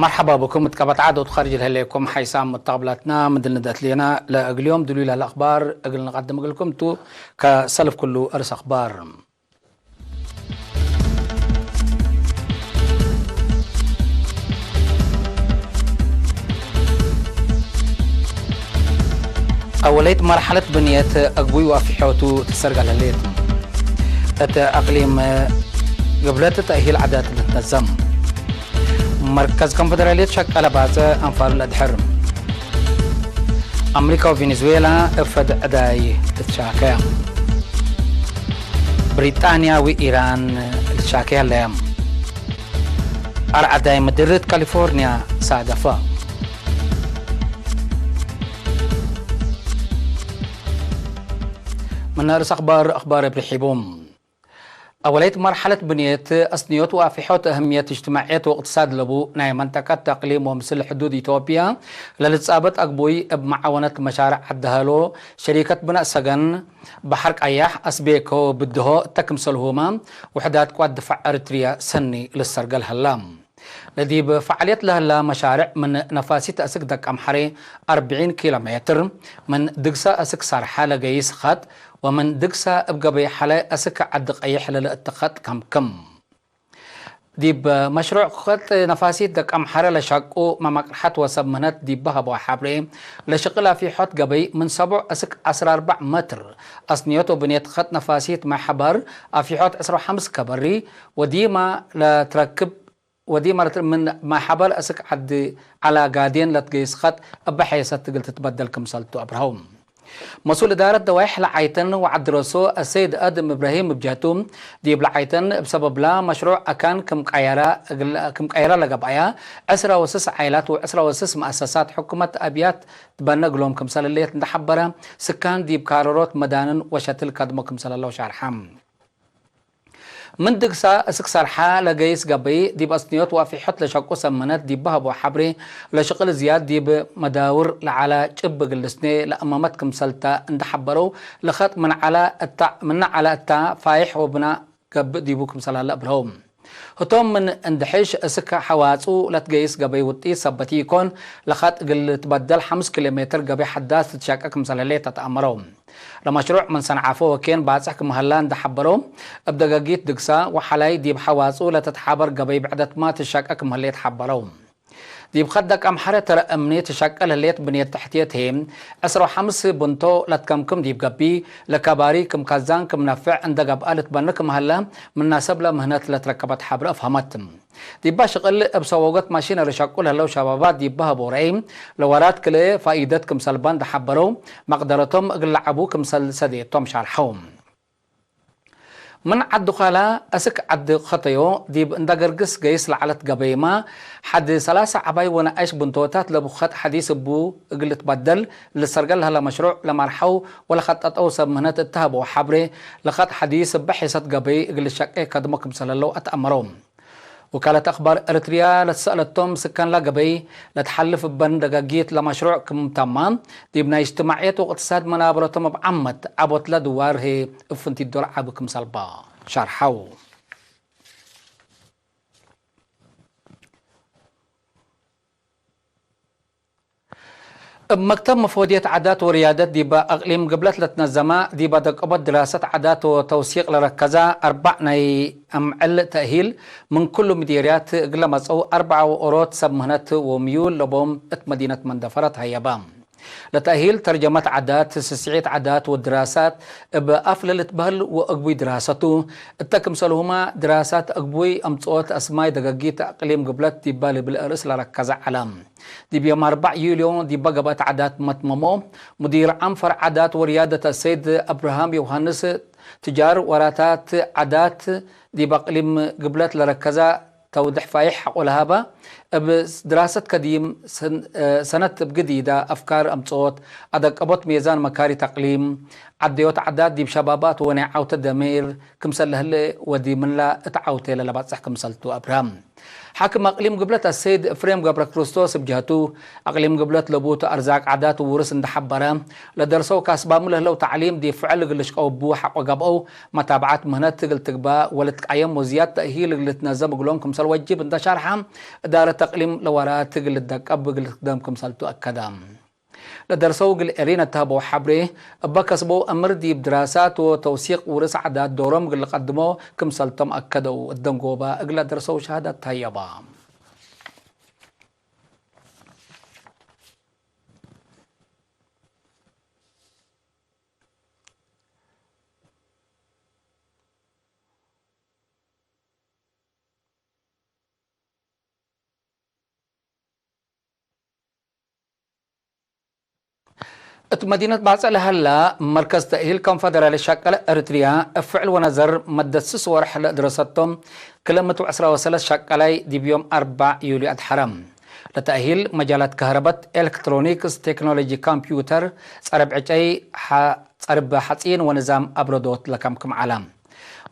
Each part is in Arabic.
مرحبا بكم متكبت عادة خارج هليكم حيسام متقابلاتنا مدلنا دات لينا اليوم دليل الأخبار أقل نقدم لكم تو كسلف كله أرس أخبار. أوليت مرحلة بنية أقبوي وفي حوتو تسرق لليت أقليم قبلت تأهيل عادات تنظم مركز كونفدرالية شكل بعض أنفار الأدحر أمريكا وفنزويلا افد أداي تتشاكي بريطانيا وإيران تتشاكي الليم أرعداي مديرة كاليفورنيا ساقفة من نارس أخبار برحبهم. أوليت مرحلة بنية أصنيوت وافحوت أهمية اجتماعية واقتصاد لبو ناي منطقة تقليم ومثل حدود إثيوبيا للتصابت أقبوي بمعاونة مشاريع الدهالو شركة بناء سجن بحرك أياح أسبيكو بدهو تكمسلهما وحدات قوات دفاع أريتريا سني للسرقل هلام الذي بفعالية لها مشاريع من نفاسية أسك دك أمحري 40 كيلومتر من دقسة أسك صار حالة جيس خط ومن دقسة أبقى بحالة أسك عدق أي حلال التخط كم ديب مشروع خط نفاسية دك أمحري لشاقو ما مقرحات وسبمنات ديب بها بوحابري لشغلها في حوت قبي من 7 أسك 14 متر أصنيته بنية خط نفاسية مع حبر في حوت 15 كبري وديما لتركب ودي مرة من ما حبل أسك عد على قادين لتقيس خط بحيث تقل تتبدل كمسالتو أبرهوم مسؤول إدارة دوائح لعيتن وعدرسو السيد آدم إبراهيم بجاتوم دي بلعيتن بسبب لا مشروع أكان كم قيرا لقبايا أسرى وسس عائلات وأسرى وسس مؤسسات حكومة أبيات تبنى قلوم كمسال اللي تندحبرا سكان دي بكارورات مدانا وشتل كدمو كمسال الله شارحام من دقسا اسك صرحا لجيس قبي دي بأصنيات وفي حط لشاقو سمنات دي بهب وحبري لشغل زياد دي بمداور لعلى جب جلسني لأمامتكم سلتا اندحبرو لخط من على التا فايح وبناء قب دي بوكم سلالة برهم هتوم من اندحيش اسك حواسو لتجيس قبي وطي سبتي يكون لخط قل تبدل 5 كيلومتر قبي حداث تشاككم سلالة تتأمرهم لمشروع من صنعافو وكين بعد سحكم هلان دحبرو بدقاقيت دقسا وحلاي ديب حواسو لتتحبر قبي بعدت ما تشاككم هلي تحبرو ديب خدك أمحرة ترى أمنية تشكل هليت بنية تحتيتهم أسرو 5 بنتو لتكمكم ديب قبي لكباري كم كازان كم نفع عند قبالة بنكم هلا من ناسب لمهنات لتركبت حبر أفهمتم ديب باشغل بسوقت ماشينة رشاكل هلو شبابات ديب بها بورعيم لورات كله فائدتكم سلبان دحبرو مقدرتهم اقل عبوكم سديتهم شارحوم من عد خلا أسك عد خطيو ديب اندقرقس جيس لعلت قبيمة حد 3 عباي وانا ايش بنتوتات لبخط حديث بو قلت بدل للسرقل هلا مشروع لمرحو ولا خطت اوسب مهنات التهب وحبري لخط حديث بحيثت قبي قل الشقي قدمكم سلالو اتأمروم وكالة أخبار أريتريا لتسألتهم سكان لقبي لتحلف بندقاقيت لمشروع كم تمام ديبنا اجتماعية واقتصاد منابرتهم بعمت عبوت لدوار هي افنتي الدور عبكم سلبا شرحو مكتب مفوضية عادات وريادات ديبا أقليم قبلت لتنظمة ديبا دقبت دراسة عادات وتوثيق لركزة 4 ناي أمعل تأهيل من كل مديريات قل مسعو 4 وأوروت سبمهنات وميول لبوم مدينة مندفرت هيبام لتأهيل ترجمة عادات سسعية عادات والدراسات بأفلل تبهل وأقبوي دراسته التكمسلهما دراسات أقبوي أمتصوت أسماء دقاقية أقليم قبلت ديبالي بالأرس لركزة علام دي بيوم 4 يوليو دي بقبت عادات متممو مدير أنفر عادات وريادة السيد أبراهام يوهانس تجار وراتات عادات دي بقليم قبلت لركزة توضح فايح ولهابا بدراسة قديم سنة جديدة أفكار أمتصوت أدق أبط ميزان مكاري تقليم عديوت عداد دي بشبابات ونعاوت الدمير كمسل هلا ودي من لا اتعاوتي لبعض صح كمسلتو أبرام حاكم أقليم قبلت السيد إفريم قبر كروستوس بجهته أقليم قبلت لبوت أرزاق عادات وورس اندحبرا لدرسو كاسبام له لو تعليم دي فعل قلش أو بو حق وقبو متابعات مهنات تقل تقبا ولتقيم وزياد تأهيل اللي تنظم قلونكم سل وجب انت شرحا إدارة تقليم لورات قل الدك أب قل قدام كمسلتو أكدام لدرسو قل إرينا تهبو حبري بكسبو أمر دي بدراسات وتوثيق ورس عدات دورم قل قدمو كمسلتم أكدو الدنقوبا قل درسو شهادة طيبة مدينة باصل هلا مركز تأهيل كونفدرالي شكل أريتريا فعل ونظر مدة سور حل دراستهم كلمة 13 شكلي دي بيوم 4 يوليو الحرم لتأهيل مجالات كهرباء إلكترونيكس تكنولوجي كمبيوتر صرب حسين ونظام أبردوت لكمكم عالم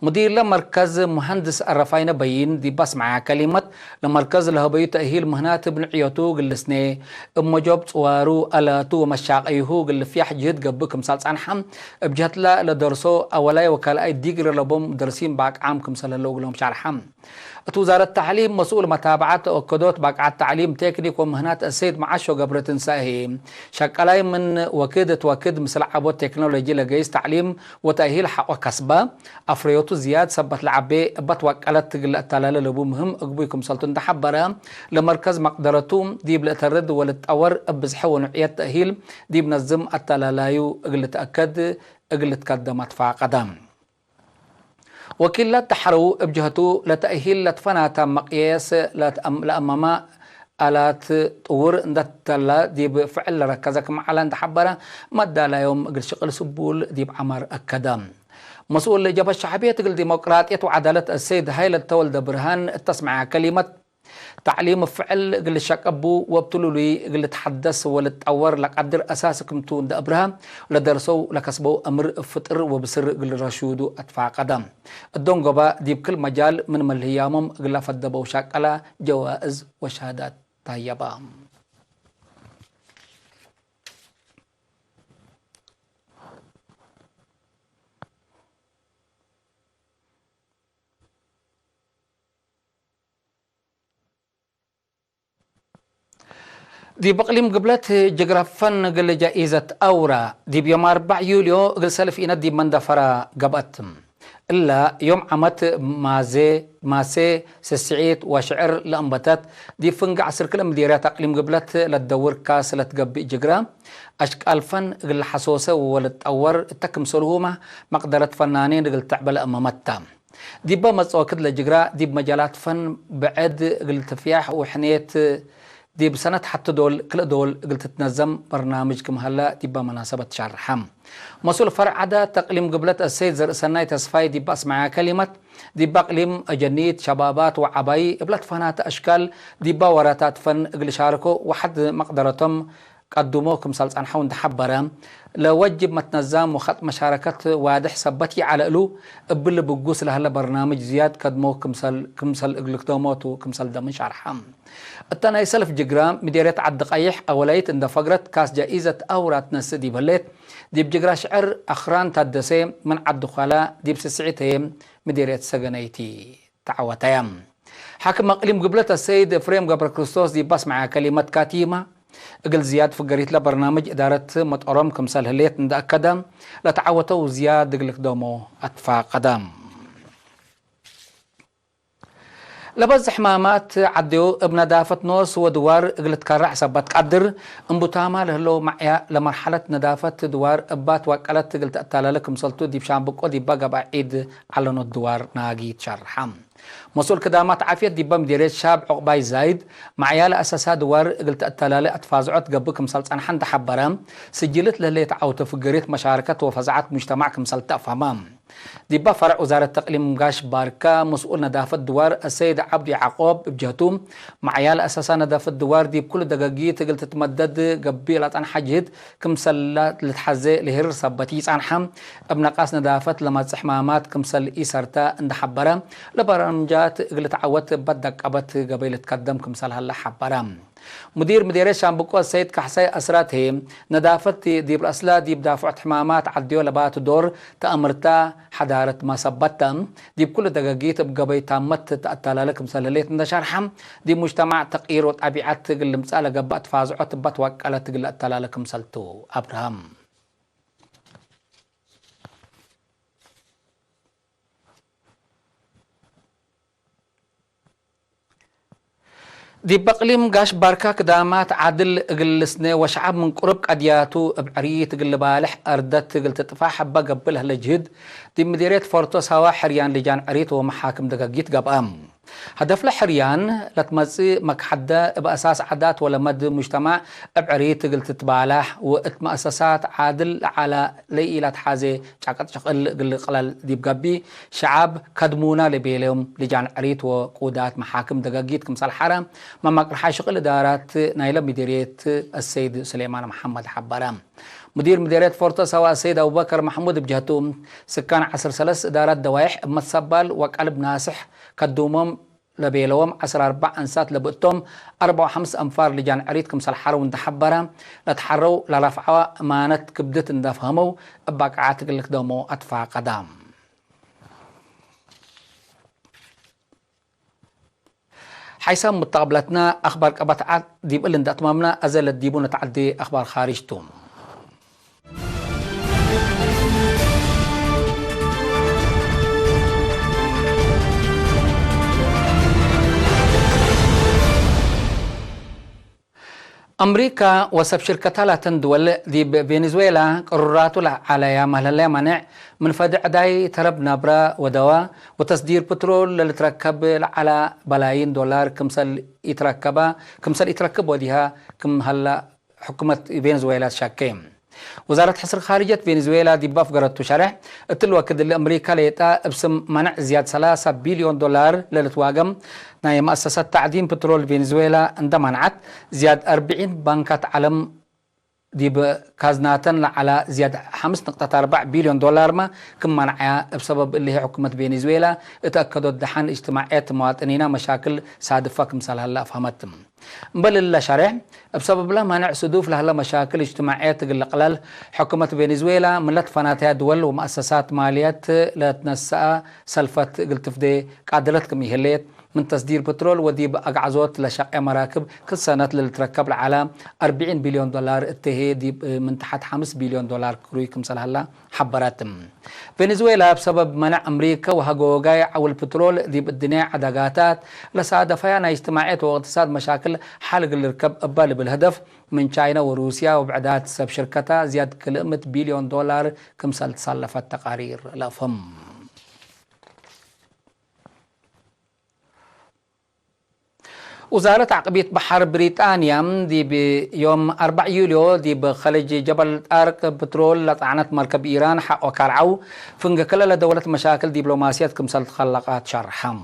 مدير لمركز مهندس الرفاينة بين دي بس مع كلمة لمركز لهبي تأهيل مهنات بن عيوتو قلسني مجوب صوارو ألاتو مشاق أيهو قل في حجهد قبكم سالس عنحم بجهت لا لدرسو أولاي وكالاي ديقر لبوم درسين باك عامكم سلالو قلهم شارحم وزارة التعليم مسؤول متابعة وكدوت باقعة تعليم تكنيك ومهنات السيد معاشو قبرة تنساهي شكلاي من وكد مثل عبو التكنولوجي لقيس تعليم وتأهيل حق وكسبة أفريوتو زياد سبت العبي بتوكلت التلال لبو مهم أقبوكم سلطن تحبرا لمركز مقدرتهم ديب لأترد ولتأور أبزحو ونوعية تأهيل ديب نظم التلالايو أقل تأكد أقل تقدمت فاقدام وكيل تحرو بجهته لتأهيل لتفناتا مقياس لأماما آلات طور ندتلا دي بفعل ركزك معلا تحبرا مدى لا يوم قل شغل سبول دي بعمر أكدام مسؤول جبهة الشعبية تقول ديمقراطية وعدالة السيد هايل التولد برهان تسمع كلمة تعليم فعل قل شكبو وابتلوا لي قل تحدث ولتأور لقدر أساسكم تون دأبرها ولدرسوا لكسبوا أمر فطر وبسر قل رشودو أدفع قدم الدونغبا دي بكل مجال من ملهيامهم قل فدبوا شاكلا جوائز وشهادات طيبة دي بقليم قبلت جغرافن قل جائزة أورا دي بيوم 4 يوليو قل سلفينا دي من دفرا قبأتم إلا يوم عمت ماسي سسعيد وشعر لأنبتات دي فنق عصر كل مديرات أقليم قبلت للدور كاس لتقبي جغرا أشكال فن قل حسوسة ولتأور التكم سلوهما مقدرة فنانين قل تعبل أمامتا دي بمصوكد لجغرا دي بمجالات فن بعد قل تفياح وحنيت دي بسنة حتى كل دول قلت تنظم برنامجكم هلا دي بمناسبة شهر حم مسؤول فرع عدا تقليم قبلة السيد زر سناي تسفاي دي بس مع كلمة دي بقليم أجنيت شبابات وعباي قبلت فنات أشكال دي وراتات فن قل شاركوا وحد مقدرتهم قدموكم سالس عن حون تحبرا لوجب متنظم وخط مشاركة واضح سبتي على قلو بل بقوس لهلا برنامج زياد قدمو كمسل اقلقتوموت وكمسل دمن شرحام التاني سلف جغرام مديرية عد قيح أوليت اند فقرت كاس جائزة أورات نسدي بليت دي بجغرا شعر أخران تدسي من عد خلا دي بسسعتهم مديرية سجنيتي تعوتيام حاكم اقليم قبلة السيد فريم قبر كريستوس دي بس مع كلمة كاتيمة اقل زياد فقريت له برنامج إدارة مطعرم كمسال هليت ند أكدام لتعوتوا زياد دقلك دومو أدفع قدام لبز حمامات عديو ابن دافة نوس ودوار قلت كارع سبات قدر انبوتاما لهلو معيا لمرحلة ندافة دوار ابات وقالت قلت اتالا لكم سلطو دي بشان بقو دي بقى بعيد على الدوار ناقي تشرحم مسؤول كدامات عافية دي بمديرية شاب عقباي زايد معيا لأساسها دوار قلت اتالا اتفازعت قبكم سلط عن حند حبرام سجلت للي تعاوت فقريت مشاركة وفزعات مجتمعكم سلط أفهمام دي بفرع وزارة التقليم مقاش باركا مسؤول ندافة الدوار السيد عبد يعقوب بجهتهم معيال أساسا ندافة الدوار دي بكل دقاقية تقل تتمدد قبيلة عن حجهد كمسل لتحزي لهر صبتيس عن حم ابن قاس ندافة لما تحمامات كمسل إيسارتا اند حبرا لبرامجات قل تعوت بدك أبت قبيلة قدم كمسل هلا حبرا مدير مديرية شامبوكو السيد كحسي أسراته ندافت ديب الأسلا ديب دافع حمامات عديو لبات دور تأمرتا حضارة ما سبتا ديب كل دقاقيت بقبي تامت تأتالا لكم سلاليت ندشارحم ديب مجتمع تقير وطبيعات تقل مسألة قبات فازعوت بات على تقل أتالا لكم سلتو أبراهام دي بقليم قاش باركا كدامات عدل قلسني وشعب من قرب قدياتو بعريت قل بالح أردت قل تتفاح بقبلها لجهد دي مديرية فورتوس هوا حريان لجان عريت ومحاكم دقاقيت قبام هدف لحريان لتمزي مكحدة بأساس عادات ولا مد مجتمع بعريت قل تتبالح ومؤسسات عادل على ليلة حازي شاكت شغل قل قلال دي بقبي شعب كدمونا لبيلهم لجان عريت وقودات محاكم دقاقيت كمسال حرام ما مقرحة شغل إدارات نايلة مديرية السيد سليمان محمد حبارام مدير مديرية فورتوس هو السيد أبو بكر محمود بجهتهم سكان عصر سلس إدارات دوايح متصبل وقلب ناسح كدومهم لبيلوم عصر 4 أنسات لبقتهم 4 و5 أنفار لجان عريت كمسال حرو اندحبرا لتحروا لرفعوا أمانة كبدت اندفهموا أباك لك دومو أدفع قدام حيثم متقابلتنا أخبار قبطعات ديب اللي اتمامنا أزل الديبون تعدي أخبار خارجتهم أمريكا وسب شركتها لا تندول دي فنزويلا قرراتو على يا مهلا منع من فدع داي ترب نبرة ودواء وتصدير بترول لتركب على بلايين دولار كمسل يتركب وديها كم هلا حكومة فنزويلا شاكيم وزارة حصر خارجية فنزويلا دي بافقرت شرح اتلوا كد الامريكا ليتا بسم منع زياد 3 بليون دولار للتواقم ناي مؤسسة تعدين بترول فنزويلا عندما منعت زياد 40 بنكات علم دي بكازناتن على زيادة 5.4 بليون دولار ما كم منعها بسبب اللي هي حكومة فنزويلا اتأكدوا الدحان اجتماعات مواطنين مشاكل صادفة كمثال هلا فهمتم بل الله شرح بسبب له منع صدوف لهلا مشاكل اجتماعات قلال حكومة فنزويلا ملت فناتها دول ومؤسسات ماليات لا تنسى سلفت قلت فدي قادلتكم يهليت من تصدير بترول ودي أقعزوت لشقة مراكب كل سنة للتركب العالم 40 بليون دولار اتهي دي من تحت 5 بليون دولار كروي كمثال هلا حبراتم فنزويلا بسبب منع أمريكا وهجوجاي أو البترول دي بالدنيا عداقاتات لصادفيانا اجتماعات واقتصاد مشاكل حالق الركب أبال بالهدف من تشاينا وروسيا وبعدات سب شركتها زيادة كلمة بليون دولار كمثال تصلفت تقارير لفهم وزارة عقبية بحر بريطانيا دي بيوم 4 يوليو دي بخليج جبل طارق بترول لطعنت مركب إيران حق وكالعو فنقكلا لدولة مشاكل دبلوماسية كمسال تخلقات شرحم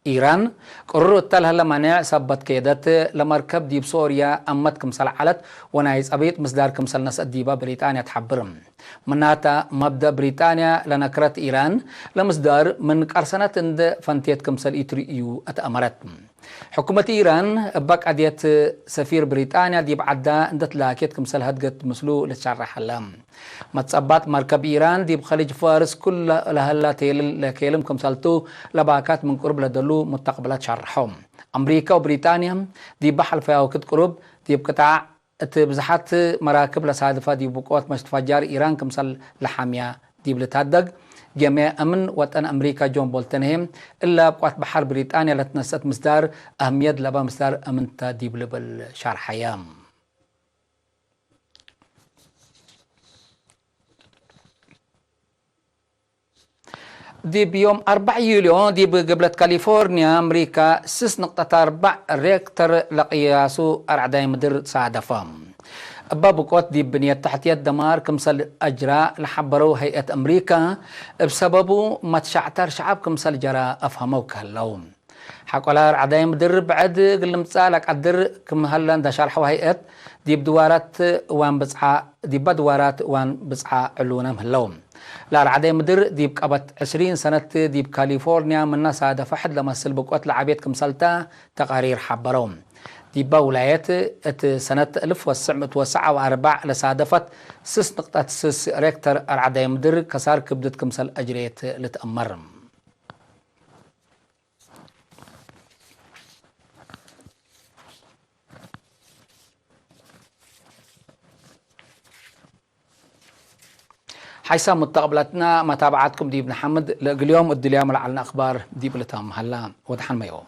إيران قررت تلها لمنع سبت كيدت لمركب ديب سوريا أمت كمسال علت ونايز أبيت مصدار كمسال ناس الديبة بريطانيا تحبرم مناتا مبدأ بريطانيا لنكرت إيران لمصدار من قرصنة اند فانتيت كمسال إيو أتأمرت حكومة إيران بق عديت سفير بريطانيا دي بعدا اندت لاكيت كمسال هدقت مسلو لتشرح اللام متصبات مركب إيران دي بخليج فارس كل لهلا تيل لكيلم كمسالتو لباكات من قرب لدلو مستقبلات شرحهم أمريكا وبريطانيا دي بحل فيها وكت قرب دي بقطع بزحات مراكب لصادفة دي بقوات مستفجار إيران كمسال لحامية دي بلتهدق جميع أمن وطن أمريكا جون بولتنهم إلا بقوات بحر بريطانيا لتنسات مصدار أهمية لبا مصدار أمن تديب لبل شرحيام دي بيوم 4 يوليو دي بقبلة كاليفورنيا أمريكا 6.4 ريكتر لقياسو أرعداي مدر صادفام بابقوت دي بنية تحتية دمار كمسال أجراء لحبرو هيئة أمريكا بسببو ما تشعتر شعب كمسال جرا أفهموك هاللوم حقولا أرعداي مدر بعد قلم تسالك عدر كم هلا دا شرحو هيئة دي بدوارات وان بسعى دي بدوارات وان بسعى علونا هاللوم لارعدي مدر ديب قبت 20 سنة ديب كاليفورنيا من ناس هذا فحد لما السلبقوات لعبيت كمسلتا تقارير حبروم ديب ولايات سنة 1949 لصادفت 6.6 ريكتر أرعدي مدر كسار كبدت كمسل أجريت لتأمر حيث متقبلتنا متابعتكم ديب محمد اليوم الدليام على الأخبار ديب لتام هلا ودحن ميو